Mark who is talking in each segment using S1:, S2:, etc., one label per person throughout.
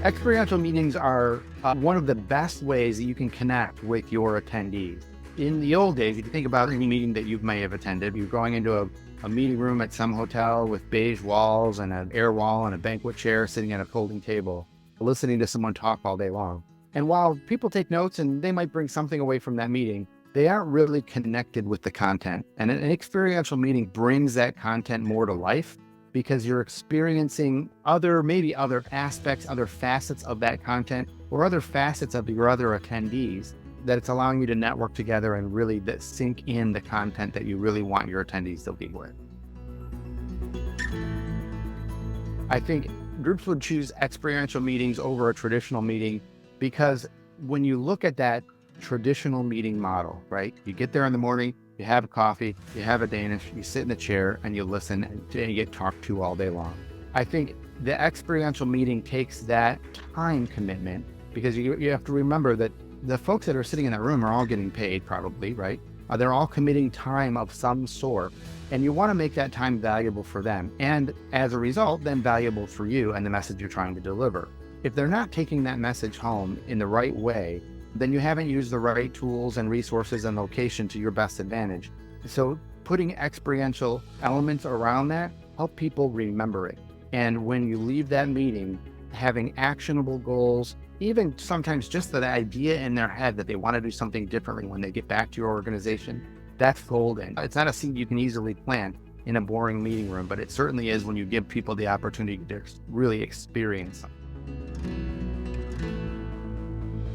S1: Experiential meetings are one of the best ways that you can connect with your attendees. In the old days, if you think about any meeting that you may have attended, you're going into a meeting room at some hotel with beige walls and an air wall and a banquet chair sitting at a folding table, listening to someone talk all day long. And while people take notes and they might bring something away from that meeting, they aren't really connected with the content. And an experiential meeting brings that content more to life, because you're experiencing maybe other aspects, other facets of that content, or other facets of your other attendees, that it's allowing you to network together and really sink in the content that you really want your attendees to leave with. I think groups would choose experiential meetings over a traditional meeting because when you look at that traditional meeting model, right? You get there in the morning, you have a coffee, you have a Danish, you sit in the chair and you listen and you get talked to all day long. I think the experiential meeting takes that time commitment, because you have to remember that the folks that are sitting in that room are all getting paid probably, right? They're all committing time of some sort, and you want to make that time valuable for them. And as a result, then valuable for you and the message you're trying to deliver. If they're not taking that message home in the right way, then you haven't used the right tools and resources and location to your best advantage. So putting experiential elements around that help people remember it. And when you leave that meeting, having actionable goals, even sometimes just the idea in their head that they want to do something differently when they get back to your organization, that's golden. It's not a scene you can easily plan in a boring meeting room, but it certainly is when you give people the opportunity to really experience something.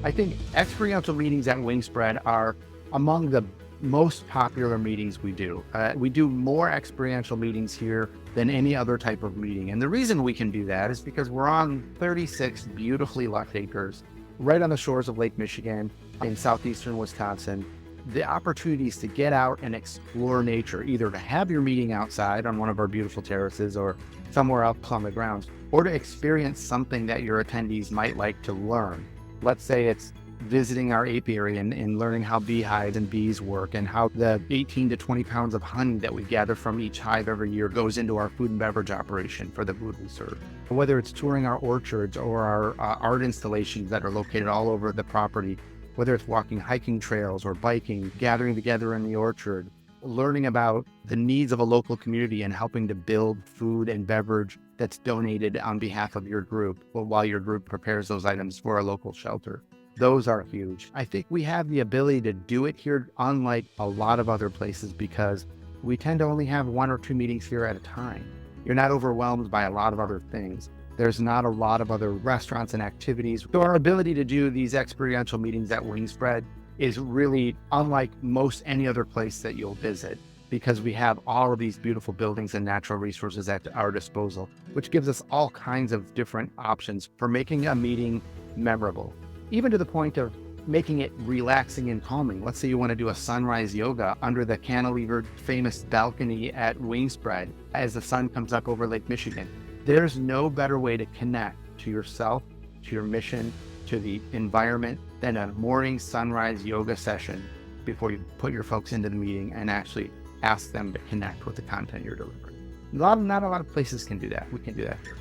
S1: I think experiential meetings at Wingspread are among the most popular meetings we do. We do more experiential meetings here than any other type of meeting. And the reason we can do that is because we're on 36 beautifully lush acres, right on the shores of Lake Michigan in southeastern Wisconsin. The opportunities to get out and explore nature, either to have your meeting outside on one of our beautiful terraces or somewhere else on the grounds, or to experience something that your attendees might like to learn. Let's say it's visiting our apiary and learning how beehives and bees work, and how the 18 to 20 pounds of honey that we gather from each hive every year goes into our food and beverage operation for the food we serve. Whether it's touring our orchards or our art installations that are located all over the property, whether it's walking hiking trails or biking, gathering together in the orchard, learning about the needs of a local community and helping to build food and beverage that's donated on behalf of your group while your group prepares those items for a local shelter. Those are huge. I think we have the ability to do it here, unlike a lot of other places, because we tend to only have 1 or 2 meetings here at a time. You're not overwhelmed by a lot of other things. There's not a lot of other restaurants and activities. So our ability to do these experiential meetings at Wingspread is really unlike most any other place that you'll visit, because we have all of these beautiful buildings and natural resources at our disposal, which gives us all kinds of different options for making a meeting memorable, even to the point of making it relaxing and calming. Let's say you want to do a sunrise yoga under the cantilevered famous balcony at Wingspread as the sun comes up over Lake Michigan. There's no better way to connect to yourself, to your mission, to the environment than a morning sunrise yoga session before you put your folks into the meeting and actually ask them to connect with the content you're delivering. Not a lot of places can do that. We can do that here.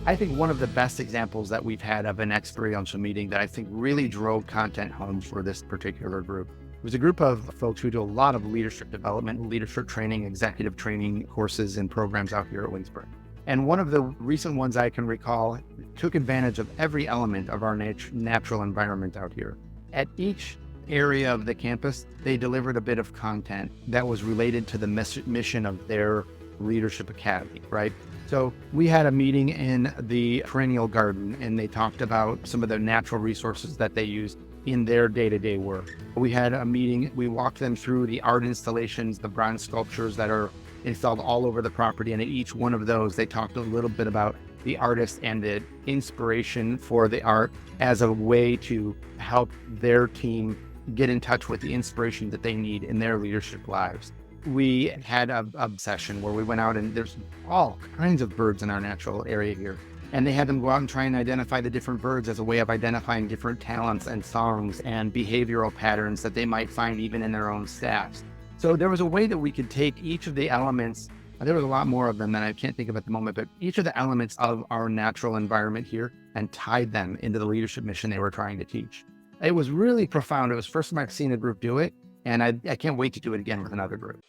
S1: I think one of the best examples that we've had of an experiential meeting that I think really drove content home for this particular group was a group of folks who do a lot of leadership development, leadership training, executive training courses and programs out here at Wingspread. And one of the recent ones I can recall took advantage of every element of our natural environment out here. At each area of the campus, they delivered a bit of content that was related to the mission of their leadership academy, right? So we had a meeting in the perennial garden, and they talked about some of the natural resources that they use in their day-to-day work. We had a meeting, we walked them through the art installations, the bronze sculptures that are installed all over the property. And at each one of those, they talked a little bit about the artist and the inspiration for the art as a way to help their team get in touch with the inspiration that they need in their leadership lives. We had a session where we went out, and there's all kinds of birds in our natural area here. And they had them go out and try and identify the different birds as a way of identifying different talents and songs and behavioral patterns that they might find even in their own staffs. So there was a way that we could take each of the elements There was a lot more of them that I can't think of at the moment, but each of the elements of our natural environment here and tied them into the leadership mission they were trying to teach. It was really profound. It was the first time I've seen a group do it, and I can't wait to do it again with another group.